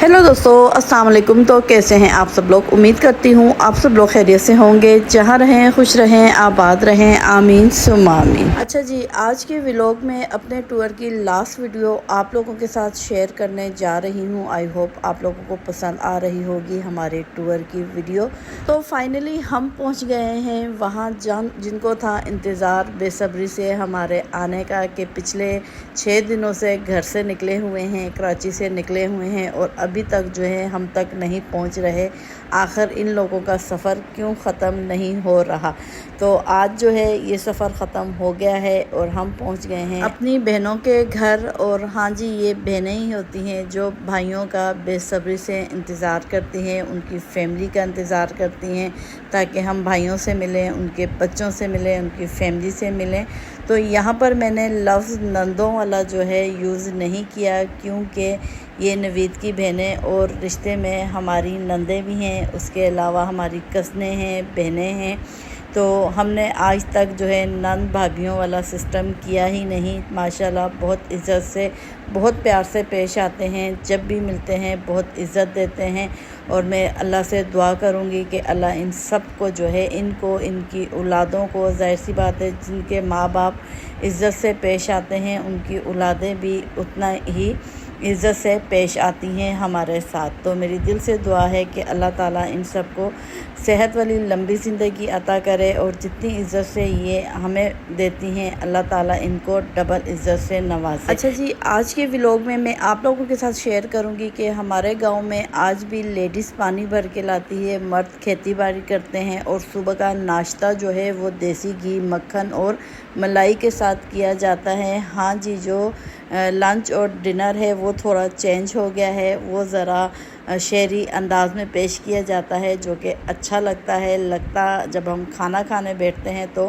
Hello दोस्तों, अस्सलाम वालेकुम। तो कैसे हैं आप सब लोग? उम्मीद करती हूँ आप सब लोग खैरियत से होंगे। जहाँ रहें खुश रहें, आबाद रहें, आमीन सुम्मा आमीन। अच्छा जी, आज के व्लॉग में अपने टूर की लास्ट वीडियो आप लोगों के साथ शेयर करने जा रही हूँ। आई होप आप लोगों को पसंद आ रही होगी हमारे टूर की वीडियो। तो फाइनली हम पहुँच गए हैं वहाँ जिनको था इंतज़ार बेसब्री से हमारे आने का, कि पिछले 6 दिनों से घर से निकले हुए हैं, कराची से निकले हुए हैं और अभी तक जो है हम तक नहीं पहुंच रहे। आखिर इन लोगों का सफ़र क्यों ख़त्म नहीं हो रहा। तो आज जो है ये सफ़र ख़त्म हो गया है और हम पहुंच गए हैं अपनी बहनों के घर। और हाँ जी, ये बहनें ही होती हैं जो भाइयों का बेसब्री से इंतज़ार करती हैं, उनकी फैमिली का इंतज़ार करती हैं ताकि हम भाइयों से मिलें, उनके बच्चों से मिलें, उनकी फैमिली से मिलें। तो यहाँ पर मैंने लफ्ज़ नंदों वाला जो है यूज़ नहीं किया, क्योंकि ये नवीद की बहनें और रिश्ते में हमारी नंदें भी हैं, उसके अलावा हमारी कज़नें हैं, बहनें हैं। तो हमने आज तक जो है नंद भाभियों वाला सिस्टम किया ही नहीं। माशाल्लाह बहुत इज़्ज़त से, बहुत प्यार से पेश आते हैं, जब भी मिलते हैं बहुत इज़्ज़त देते हैं। और मैं अल्लाह से दुआ करूँगी कि अल्लाह इन सब को जो है, इनको, इनकी औलादों को, ज़ाहिर सी बात है जिनके माँ बाप इज़्ज़त से पेश आते हैं उनकी औलादें भी उतना ही इज़्ज़त से पेश आती हैं हमारे साथ। तो मेरी दिल से दुआ है कि अल्लाह ताला इन सब को सेहत वाली लंबी ज़िंदगी अता करे और जितनी इज़्ज़त से ये हमें देती हैं अल्लाह ताला इनको डबल इज़्ज़त से नवाजे। अच्छा जी, आज के व्लॉग में मैं आप लोगों के साथ शेयर करूंगी कि हमारे गांव में आज भी लेडीज़ पानी भर के लाती है, मर्द खेती बाड़ी करते हैं और सुबह का नाश्ता जो है वो देसी घी, मक्खन और मलाई के साथ किया जाता है। हाँ जी, जो लंच और डिनर है वो थोड़ा चेंज हो गया है, वो ज़रा शहरी अंदाज़ में पेश किया जाता है, जो कि अच्छा लगता है। जब हम खाना खाने बैठते हैं तो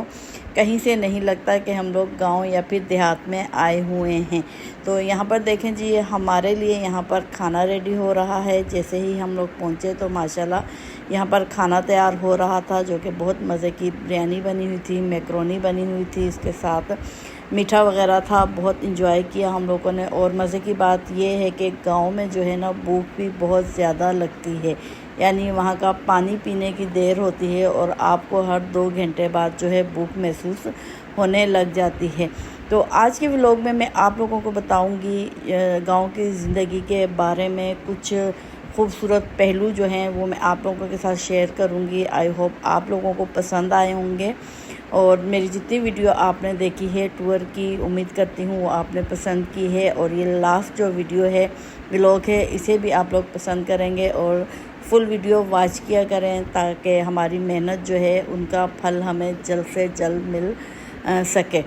कहीं से नहीं लगता कि हम लोग गांव या फिर देहात में आए हुए हैं। तो यहाँ पर देखें जी, हमारे लिए यहाँ पर खाना रेडी हो रहा है। जैसे ही हम लोग पहुँचे तो माशाल्लाह यहाँ पर खाना तैयार हो रहा था, जो कि बहुत मज़े की बिरयानी बनी हुई थी, मैक्रोनी बनी हुई थी, इसके साथ मीठा वगैरह था। बहुत इंजॉय किया हम लोगों ने। और मज़े की बात ये है कि गांव में जो है ना भूख भी बहुत ज़्यादा लगती है, यानी वहाँ का पानी पीने की देर होती है और आपको हर 2 घंटे बाद जो है भूख महसूस होने लग जाती है। तो आज के व्लॉग में मैं आप लोगों को बताऊंगी गांव की ज़िंदगी के बारे में कुछ खूबसूरत पहलू जो हैं वो मैं आप लोगों के साथ शेयर करूंगी। आई होप आप लोगों को पसंद आए होंगे और मेरी जितनी वीडियो आपने देखी है टूर की, उम्मीद करती हूँ वो आपने पसंद की है। और ये लास्ट जो वीडियो है, व्लॉग है, इसे भी आप लोग पसंद करेंगे और फुल वीडियो वॉच किया करें ताकि हमारी मेहनत जो है उनका फल हमें जल्द से जल्द मिल सके।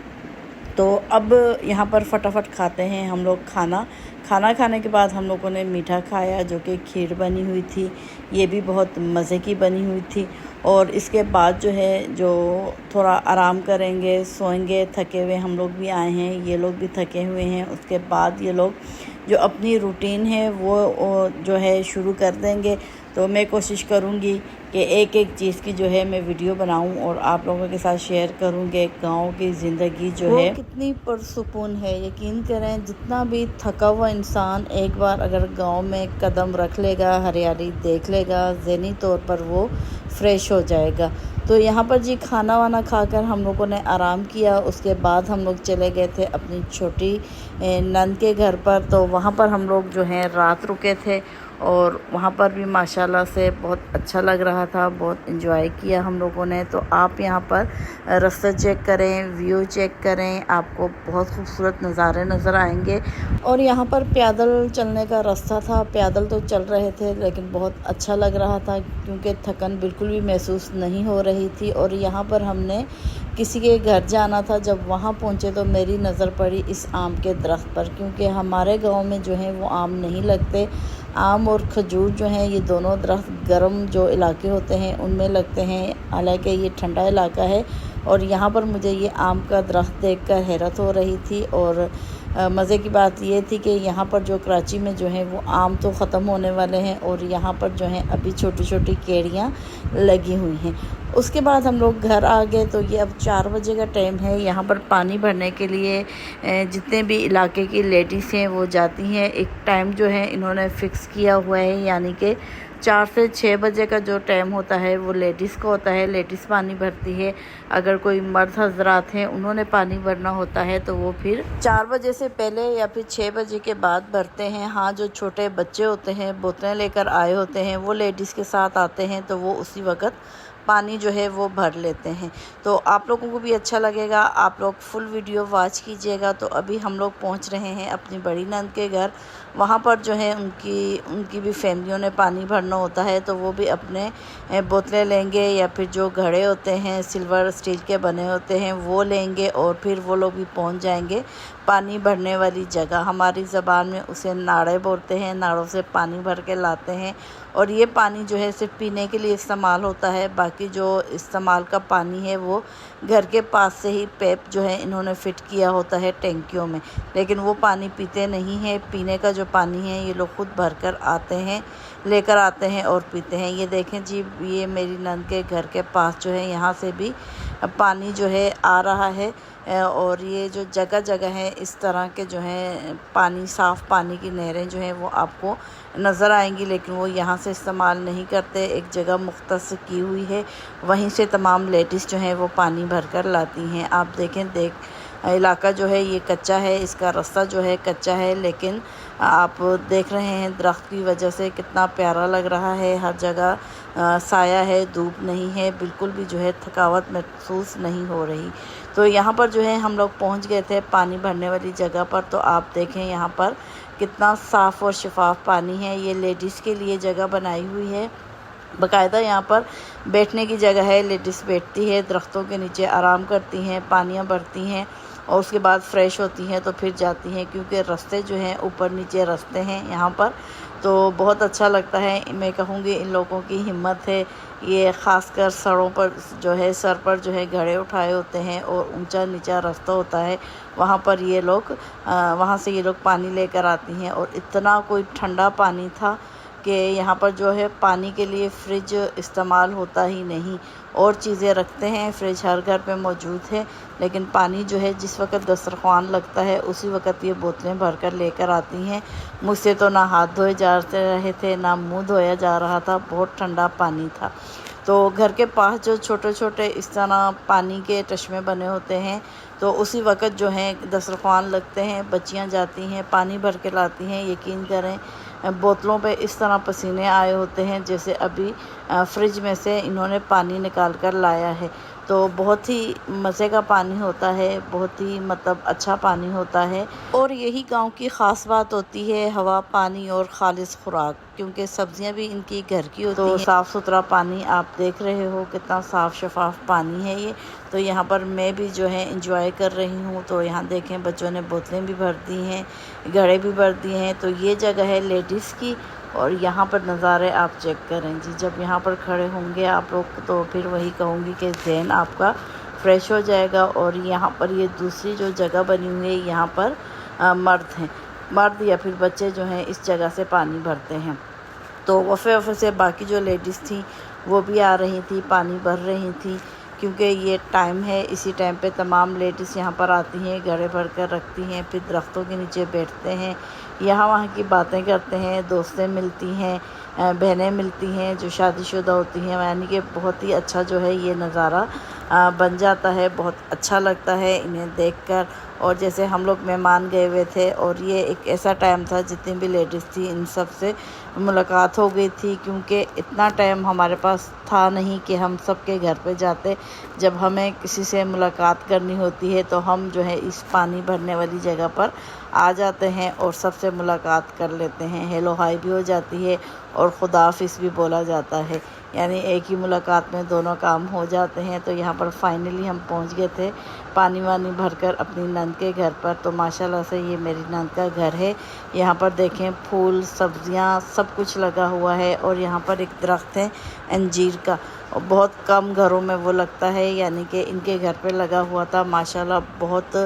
तो अब यहाँ पर फटाफट खाते हैं हम लोग खाना खाने के बाद हम लोगों ने मीठा खाया, जो कि खीर बनी हुई थी, ये भी बहुत मज़े की बनी हुई थी। और इसके बाद जो है जो थोड़ा आराम करेंगे, सोएंगे, थके हुए हम लोग भी आए हैं, ये लोग भी थके हुए हैं। उसके बाद ये लोग जो अपनी रूटीन है वो जो है शुरू कर देंगे। तो मैं कोशिश करूँगी कि एक एक चीज़ की जो है मैं वीडियो बनाऊं और आप लोगों के साथ शेयर करूँ कि गाँव की ज़िंदगी जो है कितनी पुरसुकून है। यकीन करें, जितना भी थका हुआ इंसान एक बार अगर गांव में कदम रख लेगा, हरियाली देख लेगा, ज़हनी तौर पर वो फ्रेश हो जाएगा। तो यहाँ पर जी खाना वाना खाकर हम लोगों ने आराम किया। उसके बाद हम लोग चले गए थे अपनी छोटी नंद के घर पर। तो वहाँ पर हम लोग जो हैं रात रुके थे और वहाँ पर भी माशाल्लाह से बहुत अच्छा लग रहा था, बहुत एंजॉय किया हम लोगों ने। तो आप यहाँ पर रास्ता चेक करें, व्यू चेक करें, आपको बहुत खूबसूरत नज़ारे नज़र आएंगे। और यहाँ पर पैदल चलने का रास्ता था, पैदल तो चल रहे थे लेकिन बहुत अच्छा लग रहा था क्योंकि थकन बिल्कुल भी महसूस नहीं हो रही थी। और यहाँ पर हमने किसी के घर जाना था, जब वहाँ पहुँचे तो मेरी नज़र पड़ी इस आम के दरख्त पर, क्योंकि हमारे गांव में जो है वो आम नहीं लगते। आम और खजूर जो हैं ये दोनों दरख्त गर्म जो इलाके होते हैं उनमें लगते हैं, हालांकि ये ठंडा इलाका है। और यहाँ पर मुझे ये आम का दरख्त देखकर हैरत हो रही थी। और मज़े की बात ये थी कि यहाँ पर जो कराची में जो है वो आम तो ख़त्म होने वाले हैं और यहाँ पर जो है अभी छोटी छोटी केड़ियाँ लगी हुई हैं। उसके बाद हम लोग घर आ गए। तो ये अब 4 बजे का टाइम है। यहाँ पर पानी भरने के लिए जितने भी इलाके की लेडीज़ हैं वो जाती हैं। एक टाइम जो है इन्होंने फ़िक्स किया हुआ है, यानी कि 4 से 6 बजे का जो टाइम होता है वो लेडीज़ का होता है। लेडीज़ पानी भरती है। अगर कोई मर्द हजरात हैं उन्होंने पानी भरना होता है तो वो फिर 4 बजे से पहले या फिर 6 बजे के बाद भरते हैं। हाँ, जो छोटे बच्चे होते हैं बोतलें लेकर आए होते हैं वो लेडीज़ के साथ आते हैं तो वो उसी वक्त पानी जो है वो भर लेते हैं। तो आप लोगों को भी अच्छा लगेगा, आप लोग फुल वीडियो वॉच कीजिएगा। तो अभी हम लोग पहुंच रहे हैं अपनी बड़ी नंद के घर। वहाँ पर जो है उनकी भी फैमिलियों ने पानी भरना होता है तो वो भी अपने बोतलें लेंगे या फिर जो घड़े होते हैं सिल्वर स्टील के बने होते हैं वो लेंगे और फिर वो लोग भी पहुँच जाएंगे पानी भरने वाली जगह। हमारी ज़बान में उसे नाड़े बोलते हैं। नाड़ों से पानी भर के लाते हैं और ये पानी जो है सिर्फ पीने के लिए इस्तेमाल होता है। बाकी जो इस्तेमाल का पानी है वो घर के पास से ही पैप जो है इन्होंने फ़िट किया होता है टैंकियों में, लेकिन वो पानी पीते नहीं हैं। पीने का जो पानी है ये लोग खुद भर कर आते हैं, लेकर आते हैं और पीते हैं। ये देखें जी, ये मेरी नंद के घर के पास जो है यहाँ से भी पानी जो है आ रहा है। और ये जो जगह जगह है इस तरह के जो है पानी, साफ़ पानी की नहरें जो हैं वो आपको नज़र आएंगी, लेकिन वो यहाँ से इस्तेमाल नहीं करते। एक जगह मुख्तस की हुई है, वहीं से तमाम लेडीज़ जो हैं वो पानी भर कर लाती हैं। आप देखें इलाका जो है ये कच्चा है, इसका रास्ता जो है कच्चा है, लेकिन आप देख रहे हैं दरख्त की वजह से कितना प्यारा लग रहा है। हर जगह साया है, धूप नहीं है, बिल्कुल भी जो है थकावट महसूस नहीं हो रही। तो यहाँ पर जो है हम लोग पहुँच गए थे पानी भरने वाली जगह पर। तो आप देखें यहाँ पर कितना साफ़ और शफाफ पानी है। ये लेडीज़ के लिए जगह बनाई हुई है, बाकायदा यहाँ पर बैठने की जगह है। लेडीज़ बैठती है, दरख्तों के नीचे आराम करती हैं, पानियाँ भरती हैं और उसके बाद फ़्रेश होती हैं तो फिर जाती हैं, क्योंकि रास्ते जो हैं ऊपर नीचे रास्ते हैं यहाँ पर। तो बहुत अच्छा लगता है। मैं कहूँगी इन लोगों की हिम्मत है। ये ख़ासकर सड़ों पर जो है सर पर जो है घड़े उठाए होते हैं और ऊंचा नीचा रास्ता होता है, वहाँ पर ये लोग वहाँ से ये लोग पानी लेकर आती हैं। और इतना कोई ठंडा पानी था कि यहाँ पर जो है पानी के लिए फ़्रिज इस्तेमाल होता ही नहीं। और चीज़ें रखते हैं, फ्रिज हर घर पे मौजूद है, लेकिन पानी जो है जिस वक्त दस्तरख़्वान लगता है उसी वक्त ये बोतलें भर कर लेकर आती हैं। मुझसे तो ना हाथ धोए जा रहे थे ना मुंह धोया जा रहा था, बहुत ठंडा पानी था। तो घर के पास जो छोटे छोटे इस तरह पानी के चश्मे बने होते हैं तो उसी वक्त जो है दस्तरख़्वान लगते हैं, बच्चियां जाती हैं पानी भर के लाती हैं। यकीन करें बोतलों पे इस तरह पसीने आए होते हैं जैसे अभी फ्रिज में से इन्होंने पानी निकाल कर लाया है। तो बहुत ही मज़े का पानी होता है, बहुत ही मतलब अच्छा पानी होता है। और यही गांव की ख़ास बात होती है, हवा, पानी और ख़ालिस खुराक, क्योंकि सब्ज़ियां भी इनकी घर की होती हैं। तो साफ़ सुथरा पानी आप देख रहे हो, कितना साफ़ शफाफ पानी है ये। तो यहाँ पर मैं भी जो है इंजॉय कर रही हूँ। तो यहाँ देखें बच्चों ने बोतलें भी भर दी हैं, घड़े भी भर दिए हैं। तो ये जगह है लेडीज़ की और यहाँ पर नज़ारे आप चेक करें जी। जब यहाँ पर खड़े होंगे आप लोग तो फिर वही कहूँगी कि ज़हन आपका फ्रेश हो जाएगा। और यहाँ पर ये दूसरी जो जगह बनी हुई है यहाँ पर मर्द या फिर बच्चे जो हैं इस जगह से पानी भरते हैं। तो वफ़े से बाकी जो लेडीज़ थी वो भी आ रही थी, पानी भर रही थी, क्योंकि ये टाइम है। इसी टाइम पे तमाम लेडीज़ यहाँ पर आती हैं, घड़े भर कर रखती हैं, फिर दरख्तों के नीचे बैठते हैं, यहाँ वहाँ की बातें करते हैं, दोस्तें मिलती हैं, बहनें मिलती हैं जो शादीशुदा होती हैं। यानी कि बहुत ही अच्छा जो है ये नज़ारा बन जाता है, बहुत अच्छा लगता है इन्हें देखकर। और जैसे हम लोग मेहमान गए हुए थे और ये एक ऐसा टाइम था जितनी भी लेडीज़ थी इन सब से मुलाकात हो गई थी, क्योंकि इतना टाइम हमारे पास था नहीं कि हम सबके घर पे जाते। जब हमें किसी से मुलाकात करनी होती है तो हम जो है इस पानी भरने वाली जगह पर आ जाते हैं और सबसे मुलाकात कर लेते हैं, हेलो हाय भी हो जाती है और खुदाफिज भी बोला जाता है। यानी एक ही मुलाकात में दोनों काम हो जाते हैं। तो यहाँ पर फाइनली हम पहुँच गए थे पानी वानी भरकर अपनी नंद के घर पर। तो माशाल्लाह से ये मेरी नंद का घर है। यहाँ पर देखें फूल, सब्जियाँ, सब कुछ लगा हुआ है। और यहाँ पर एक दरख्त है अंजीर का, और बहुत कम घरों में वो लगता है, यानी कि इनके घर पे लगा हुआ था। माशाल्लाह बहुत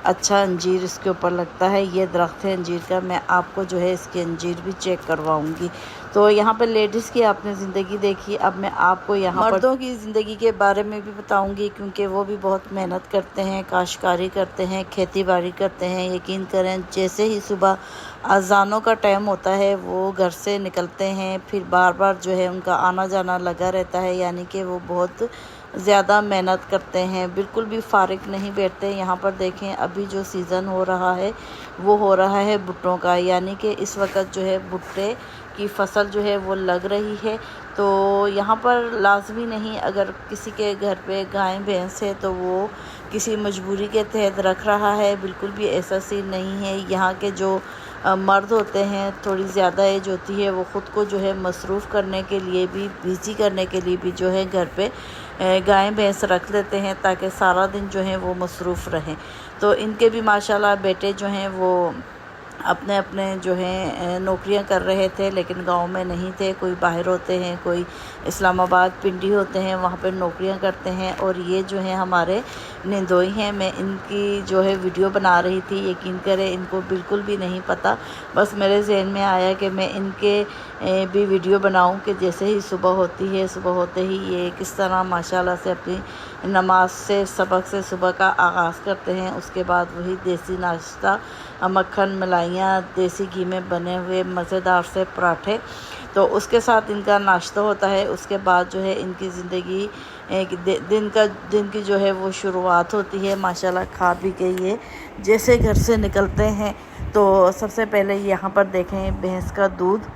अच्छा अंजीर इसके ऊपर लगता है। ये दरख्त है अंजीर का, मैं आपको जो है इसकी अंजीर भी चेक करवाऊंगी। तो यहाँ पर लेडीज़ की आपने ज़िंदगी देखी, अब मैं आपको यहाँ मर्दों की ज़िंदगी के बारे में भी बताऊंगी, क्योंकि वो भी बहुत मेहनत करते हैं, काश्तकारी करते हैं, खेती बाड़ी करते हैं। यकीन करें, जैसे ही सुबह अज़ानों का टाइम होता है वो घर से निकलते हैं, फिर बार बार जो है उनका आना जाना लगा रहता है, यानी कि वो बहुत ज़्यादा मेहनत करते हैं, बिल्कुल भी फारिग नहीं बैठते। यहाँ पर देखें, अभी जो सीज़न हो रहा है वो हो रहा है भुट्टों का, यानी कि इस वक्त जो है भुट्टे की फसल जो है वो लग रही है। तो यहाँ पर लाजमी नहीं, अगर किसी के घर पे गाय भैंस है तो वो किसी मजबूरी के तहत रख रहा है, बिल्कुल भी ऐसा सीन नहीं है। यहाँ के जो मर्द होते हैं, थोड़ी ज़्यादा एज होती है, वो ख़ुद को जो है मसरूफ़ करने के लिए भी, बिज़ी करने के लिए भी जो है घर पे गाय भैंस रख लेते हैं, ताकि सारा दिन जो है वो मसरूफ़ रहें। तो इनके भी माशाल्लाह बेटे जो हैं वो अपने अपने जो हैं नौकरियां कर रहे थे, लेकिन गांव में नहीं थे। कोई बाहर होते हैं, कोई इस्लामाबाद पिंडी होते हैं, वहाँ पर नौकरियां करते हैं। और ये जो हैं हमारे निंदोई हैं। मैं इनकी जो है वीडियो बना रही थी, यकीन करें इनको बिल्कुल भी नहीं पता, बस मेरे जहन में आया कि मैं इनके भी वीडियो बनाऊं कि जैसे ही सुबह होती है, सुबह होते ही ये किस तरह माशाल्लाह से अपनी नमाज से, सबक से सुबह का आगाज़ करते हैं। उसके बाद वही देसी नाश्ता, मक्खन, मलाइयाँ, देसी घी में बने हुए मज़ेदार से पराठे, तो उसके साथ इनका नाश्ता होता है। उसके बाद जो है इनकी ज़िंदगी दिन की जो है वो शुरुआत होती है। माशाल्लाह खा पी के ये जैसे घर से निकलते हैं, तो सबसे पहले यहाँ पर देखें भैंस का दूध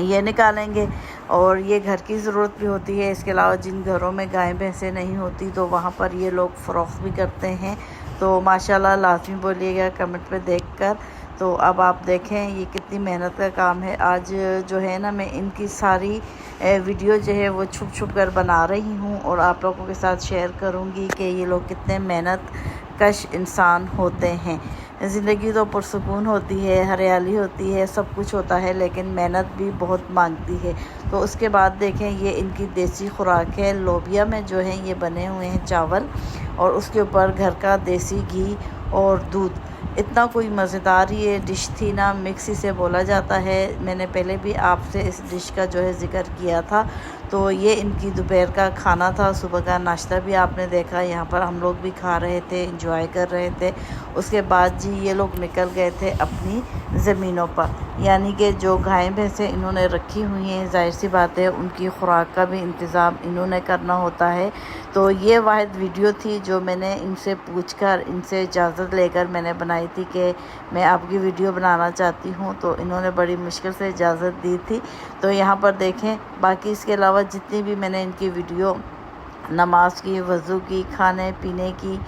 ये निकालेंगे, और ये घर की ज़रूरत भी होती है। इसके अलावा जिन घरों में गाय भैंसें नहीं होती, तो वहाँ पर ये लोग फ़रोख्त भी करते हैं। तो माशाल्लाह लाजमी बोलिएगा कमेंट पे देखकर। तो अब आप देखें ये कितनी मेहनत का काम है। आज जो है ना, मैं इनकी सारी वीडियो जो है वो छुप छुप कर बना रही हूँ, और आप लोगों के साथ शेयर करूँगी कि ये लोग कितने मेहनत कश इंसान होते हैं। ज़िंदगी तो पुरसुकून होती है, हरियाली होती है, सब कुछ होता है, लेकिन मेहनत भी बहुत मांगती है। तो उसके बाद देखें, ये इनकी देसी खुराक है। लोबिया में जो है ये बने हुए हैं चावल, और उसके ऊपर घर का देसी घी और दूध। इतना कोई मज़ेदार ये डिश थी ना, मिक्स इसे बोला जाता है। मैंने पहले भी आपसे इस डिश का जो है ज़िक्र किया था। तो ये इनकी दोपहर का खाना था, सुबह का नाश्ता भी आपने देखा। यहाँ पर हम लोग भी खा रहे थे, एंजॉय कर रहे थे। उसके बाद जी ये लोग निकल गए थे अपनी ज़मीनों पर, यानी कि जो गाय भैंसें इन्होंने रखी हुई हैं, जाहिर सी बात है उनकी खुराक का भी इंतज़ाम इन्होंने करना होता है। तो ये वाहिद वीडियो थी जो मैंने इनसे पूछकर, इनसे इजाज़त लेकर मैंने बनाई थी कि मैं आपकी वीडियो बनाना चाहती हूँ। तो इन्होंने बड़ी मुश्किल से इजाज़त दी थी। तो यहाँ पर देखें, बाकी इसके अलावा जितनी भी मैंने इनकी वीडियो नमाज की, वज़ू की, खाने पीने की,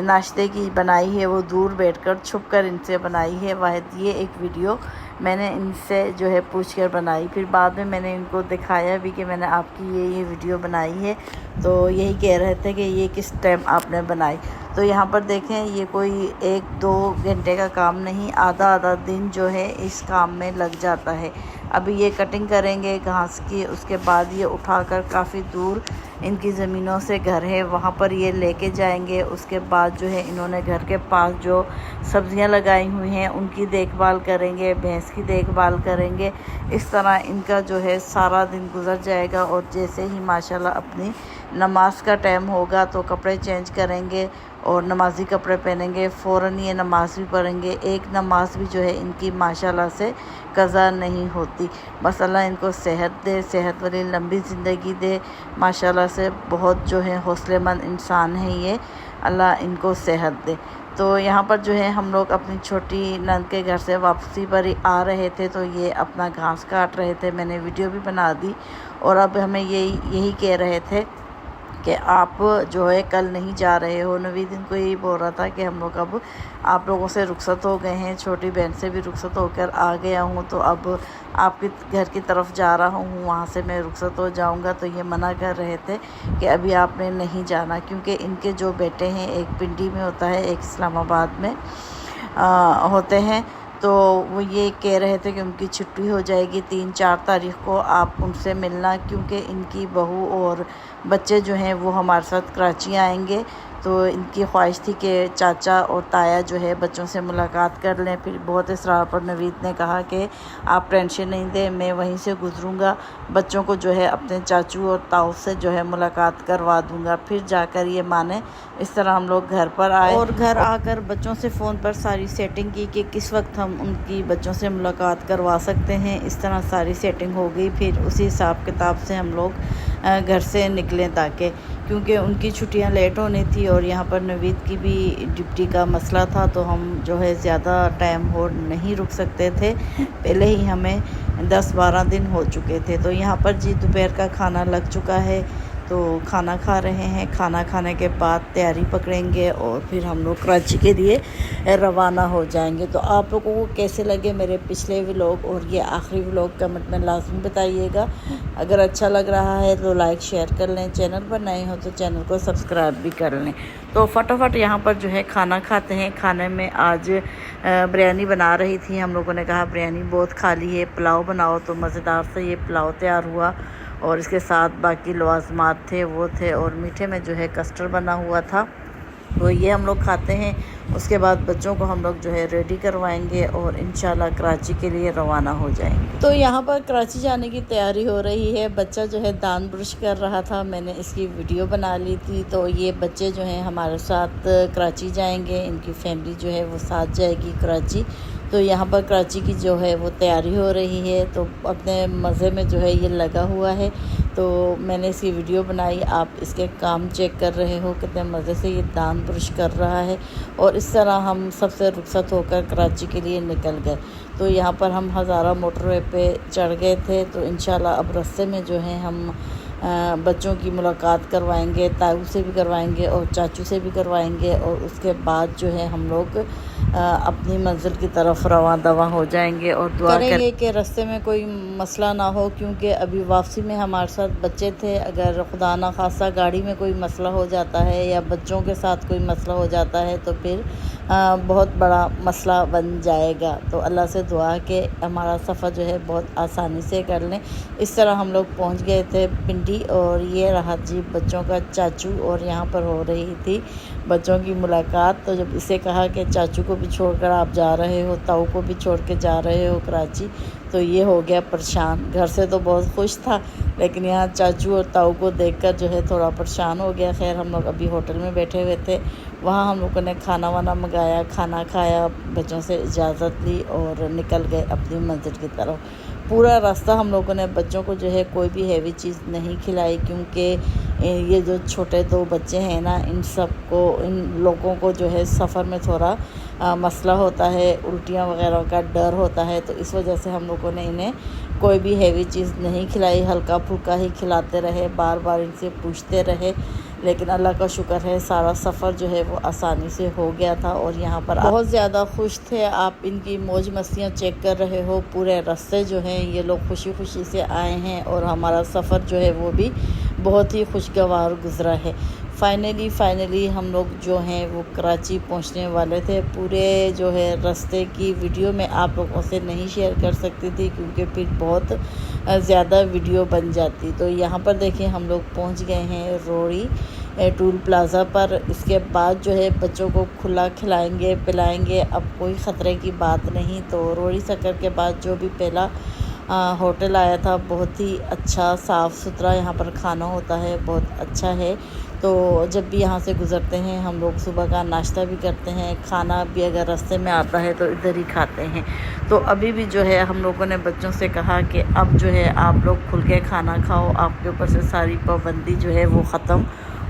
नाश्ते की बनाई है, वो दूर बैठकर छुप कर इनसे बनाई है। वाहिद ये एक वीडियो मैंने इनसे जो है पूछकर बनाई, फिर बाद में मैंने इनको दिखाया भी कि मैंने आपकी ये वीडियो बनाई है। तो यही कह रहे थे कि ये किस टाइम आपने बनाई। तो यहाँ पर देखें, ये कोई 1-2 घंटे का काम नहीं, आधा दिन जो है इस काम में लग जाता है। अभी ये कटिंग करेंगे घास की, उसके बाद ये उठाकर काफ़ी दूर इनकी ज़मीनों से घर है वहाँ पर ये लेके जाएंगे। उसके बाद जो है इन्होंने घर के पास जो सब्ज़ियाँ लगाई हुई हैं उनकी देखभाल करेंगे, भैंस की देखभाल करेंगे। इस तरह इनका जो है सारा दिन गुजर जाएगा। और जैसे ही माशाल्लाह अपनी नमाज का टाइम होगा तो कपड़े चेंज करेंगे और नमाजी कपड़े पहनेंगे, फ़ौरन ये नमाज़ भी पढ़ेंगे। एक नमाज भी जो है इनकी माशाल्लाह से कज़ा नहीं होती। बस अल्लाह इनको सेहत दे, सेहत वाली लंबी ज़िंदगी दे। माशाल्लाह से बहुत जो है हौसलेमंद इंसान है ये, अल्लाह इनको सेहत दे। तो यहाँ पर जो है हम लोग अपनी छोटी नंद के घर से वापसी पर ही आ रहे थे, तो ये अपना घास काट रहे थे। मैंने वीडियो भी बना दी, और अब हमें यही कह रहे थे कि आप जो है कल नहीं जा रहे हो। नवीद इनको यही बोल रहा था कि हम लोग अब आप लोगों से रुखसत हो गए हैं, छोटी बहन से भी रुखसत होकर आ गया हूँ, तो अब आपके घर की तरफ जा रहा हूँ, वहाँ से मैं रुखसत हो जाऊँगा। तो ये मना कर रहे थे कि अभी आपने नहीं जाना, क्योंकि इनके जो बेटे हैं, एक पिंडी में होता है, एक इस्लामाबाद में होते हैं। तो वो ये कह रहे थे कि उनकी छुट्टी हो जाएगी 3-4 तारीख़ को, आप उनसे मिलना, क्योंकि इनकी बहू और बच्चे जो हैं वो हमारे साथ कराची आएंगे। तो इनकी ख्वाहिश थी कि चाचा और ताया जो है बच्चों से मुलाकात कर लें। फिर बहुत इसरार पर नवीद ने कहा कि आप टेंशन नहीं दें, मैं वहीं से गुजरूँगा, बच्चों को जो है अपने चाचू और ताऊ से जो है मुलाकात करवा दूँगा। फिर जाकर ये माने। इस तरह हम लोग घर पर आए और घर आकर बच्चों से फ़ोन पर सारी सेटिंग की कि किस वक्त हम उनकी बच्चों से मुलाकात करवा सकते हैं। इस तरह सारी सेटिंग हो गई। फिर उसी हिसाब किताब से हम लोग घर से निकलें, ताकि क्योंकि उनकी छुट्टियां लेट होनी थी और यहाँ पर नवीद की भी ड्यूटी का मसला था, तो हम जो है ज़्यादा टाइम हो नहीं रुक सकते थे। पहले ही हमें 10-12 दिन हो चुके थे। तो यहाँ पर जी दोपहर का खाना लग चुका है, तो खाना खा रहे हैं। खाना खाने के बाद तैयारी पकड़ेंगे और फिर हम लोग कराची के लिए रवाना हो जाएंगे। तो आप लोगों को कैसे लगे मेरे पिछले व्लॉग और ये आखिरी व्लॉग कमेंट में लाजमी बताइएगा। अगर अच्छा लग रहा है तो लाइक शेयर कर लें, चैनल पर नए हो तो चैनल को सब्सक्राइब भी कर लें। तो फटाफट यहाँ पर जो है खाना खाते हैं। खाने में आज बिरयानी बना रही थी। हम लोगों ने कहा बिरयानी बहुत खा ली है, पुलाव बनाओ, तो मज़ेदार से ये पुलाव तैयार हुआ और इसके साथ बाकी लवाजमात थे वो थे, और मीठे में जो है कस्टर्ड बना हुआ था। तो ये हम लोग खाते हैं। उसके बाद बच्चों को हम लोग जो है रेडी करवाएंगे और इंशाल्लाह कराची के लिए रवाना हो जाएंगे। तो यहाँ पर कराची जाने की तैयारी हो रही है। बच्चा जो है दांत ब्रश कर रहा था, मैंने इसकी वीडियो बना ली थी। तो ये बच्चे जो हैं हमारे साथ कराची जाएंगे, इनकी फैमिली जो है वो साथ जाएगी कराची। तो यहाँ पर कराची की जो है वो तैयारी हो रही है। तो अपने मज़े में जो है ये लगा हुआ है। तो मैंने इसकी वीडियो बनाई, आप इसके काम चेक कर रहे हो कितने मज़े से ये दांत ब्रश कर रहा है। और इस तरह हम सबसे रुखसत होकर कराची के लिए निकल गए। तो यहाँ पर हम हज़ारा मोटरवे पे चढ़ गए थे। तो इंशाल्लाह अब रास्ते में जो है हम बच्चों की मुलाकात करवाएंगे, ताऊ से भी करवाएंगे और चाचू से भी करवाएंगे। और उसके बाद जो है हम लोग अपनी मंजिल की तरफ रवां दवा हो जाएंगे और दुआ करेंगे कि रास्ते में कोई मसला ना हो, क्योंकि अभी वापसी में हमारे साथ बच्चे थे। अगर खुदा ना खासा गाड़ी में कोई मसला हो जाता है या बच्चों के साथ कोई मसला हो जाता है तो फिर बहुत बड़ा मसला बन जाएगा। तो अल्लाह से दुआ कि हमारा सफ़र जो है बहुत आसानी से कर लें। इस तरह हम लोग पहुंच गए थे पिंडी, और ये रहा जी बच्चों का चाचू, और यहाँ पर हो रही थी बच्चों की मुलाकात। तो जब इसे कहा कि चाचू को भी छोड़कर आप जा रहे हो, ताऊ को भी छोड़ के जा रहे हो कराची, तो ये हो गया परेशान। घर से तो बहुत खुश था, लेकिन यहाँ चाचू और ताऊ को देखकर जो है थोड़ा परेशान हो गया। खैर हम लोग अभी होटल में बैठे हुए थे, वहाँ हम लोगों ने खाना वाना मंगाया, खाना खाया, बच्चों से इजाज़त ली और निकल गए अपनी मंजिल की तरफ। पूरा रास्ता हम लोगों ने बच्चों को जो है कोई भी हैवी चीज़ नहीं खिलाई, क्योंकि ये जो छोटे दो बच्चे हैं ना, इन लोगों को जो है सफ़र में थोड़ा मसला होता है, उल्टियाँ वगैरह का डर होता है। तो इस वजह से हम लोगों ने इन्हें कोई भी हैवी चीज़ नहीं खिलाई, हल्का फुल्का ही खिलाते रहे, बार बार इनसे पूछते रहे। लेकिन अल्लाह का शुक्र है सारा सफ़र जो है वो आसानी से हो गया था। और यहाँ पर बहुत ज़्यादा खुश थे। आप इनकी मौज मस्तियाँ चेक कर रहे हो। पूरे रास्ते जो हैं ये लोग खुशी खुशी से आए हैं और हमारा सफ़र जो है वो भी बहुत ही खुशगवार गुज़रा है। फाइनली हम लोग जो हैं वो कराची पहुंचने वाले थे। पूरे जो है रास्ते की वीडियो मैं आप लोगों से नहीं शेयर कर सकती थी, क्योंकि फिर बहुत ज़्यादा वीडियो बन जाती। तो यहाँ पर देखिए हम लोग पहुंच गए हैं रोड़ी टूल प्लाज़ा पर। इसके बाद जो है बच्चों को खुला खिलाएंगे पिलाएंगे, अब कोई ख़तरे की बात नहीं। तो रोड़ी सकर के बाद जो भी पहला होटल आया था, बहुत ही अच्छा साफ़ सुथरा यहाँ पर खाना होता है, बहुत अच्छा है। तो जब भी यहाँ से गुज़रते हैं हम लोग सुबह का नाश्ता भी करते हैं, खाना भी अगर रास्ते में आता है तो इधर ही खाते हैं। तो अभी भी जो है हम लोगों ने बच्चों से कहा कि अब जो है आप लोग खुल के खाना खाओ, आपके ऊपर से सारी पाबंदी जो है वो ख़त्म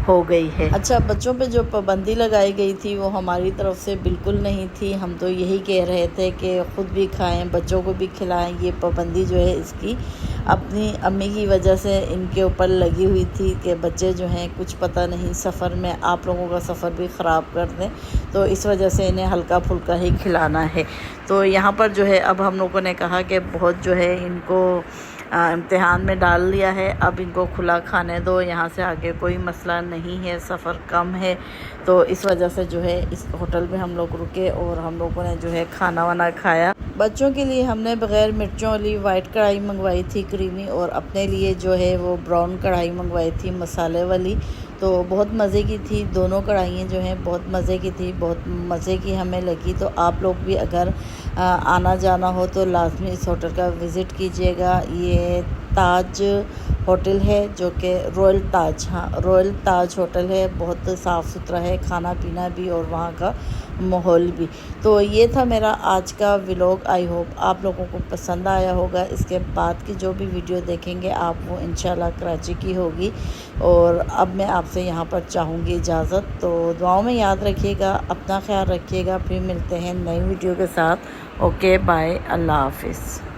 हो गई है। अच्छा, बच्चों पे जो पाबंदी लगाई गई थी वो हमारी तरफ से बिल्कुल नहीं थी। हम तो यही कह रहे थे कि ख़ुद भी खाएं, बच्चों को भी खिलाएं। ये पाबंदी जो है इसकी अपनी अम्मी की वजह से इनके ऊपर लगी हुई थी कि बच्चे जो हैं कुछ पता नहीं सफ़र में आप लोगों का सफ़र भी ख़राब कर दें, तो इस वजह से इन्हें हल्का फुल्का ही खिलाना है। तो यहाँ पर जो है अब हम लोगों ने कहा कि बहुत जो है इनको इम्तिहान में डाल लिया है, अब इनको खुला खाने दो, यहाँ से आगे कोई मसला नहीं है, सफ़र कम है। तो इस वजह से जो है इस होटल में हम लोग रुके और हम लोगों ने जो है खाना वाना खाया। बच्चों के लिए हमने बग़ैर मिर्चों वाली वाइट कढ़ाई मंगवाई थी क्रीमी, और अपने लिए जो है वो ब्राउन कढ़ाई मंगवाई थी मसाले वाली। तो बहुत मज़े की थी। दोनों कढ़ाइयाँ जो हैं बहुत मज़े की थी, बहुत मज़े की हमें लगी। तो आप लोग भी अगर आना जाना हो तो लाजमी इस होटल का विज़िट कीजिएगा। ये ताज होटल है, जो कि रॉयल ताज, हाँ रॉयल ताज होटल है। बहुत साफ़ सुथरा है खाना पीना भी और वहाँ का माहौल भी। तो ये था मेरा आज का व्लॉग। आई होप आप लोगों को पसंद आया होगा। इसके बाद की जो भी वीडियो देखेंगे आप, वो इंशाल्लाह कराची की होगी। और अब मैं आपसे यहाँ पर चाहूँगी इजाज़त। तो दुआओं में याद रखिएगा, अपना ख्याल रखिएगा। फिर मिलते हैं नई वीडियो के साथ। ओके बाय, अल्लाह हाफिज़।